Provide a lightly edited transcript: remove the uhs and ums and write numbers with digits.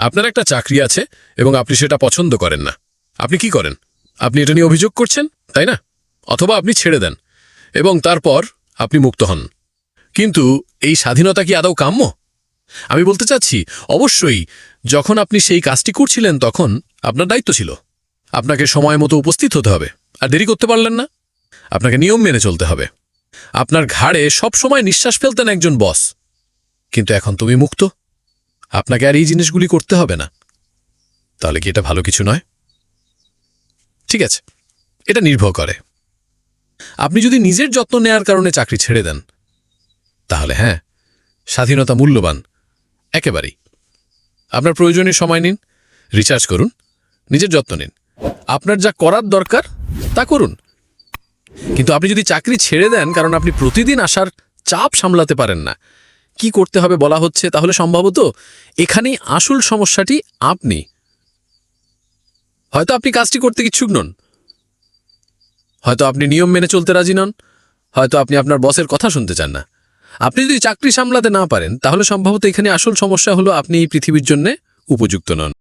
আপনার একটা চাকরি আছে এবং আপনি সেটা পছন্দ করেন না। আপনি কি করেন? আপনি এটা নিয়ে অভিযোগ করছেন, তাই না? অথবা আপনি ছেড়ে দেন এবং তারপর আপনি মুক্ত হন। কিন্তু এই স্বাধীনতা কি আদৌ কাম্য? আমি বলতে চাচ্ছি, অবশ্যই। যখন আপনি সেই কাজটি করছিলেন তখন আপনার দায়িত্ব ছিল। আপনাকে সময় মতো উপস্থিত হতে হবে, আর দেরি করতে পারলেন না। আপনাকে নিয়ম মেনে চলতে হবে। আপনার ঘাড়ে সব সময় নিঃশ্বাস ফেলতেন একজন বস। কিন্তু এখন তুমি মুক্ত। আপনাকে আর এই জিনিসগুলি করতে হবে না। তাহলে কি এটা ভালো কিছু নয়? ঠিক আছে, এটা নির্ভর করে। আপনি যদি নিজের যত্ন নেয়ার কারণে চাকরি ছেড়ে দেন, তাহলে হ্যাঁ, স্বাধীনতা মূল্যবান, একেবারেই। আপনার প্রয়োজনীয় সময় নিন, রিচার্জ করুন, নিজের যত্ন নিন। আপনার যা করার দরকার তা করুন। কিন্তু আপনি যদি চাকরি ছেড়ে দেন কারণ আপনি প্রতিদিন আসার চাপ সামলাতে পারেন না, কি করতে হবে বলা হচ্ছে, তাহলে সম্ভবত এখানেই আসল সমস্যাটি আপনি। হয়তো আপনি কাজটি করতে ইচ্ছুক নন, হয়তো আপনি নিয়ম মেনে চলতে রাজি নন, হয়তো আপনি আপনার বসের কথা শুনতে চান না। আপনি যদি চাকরি সামলাতে না পারেন, তাহলে সম্ভবত এখানে আসল সমস্যা হলো আপনি এই পৃথিবীর জন্য উপযুক্ত নন।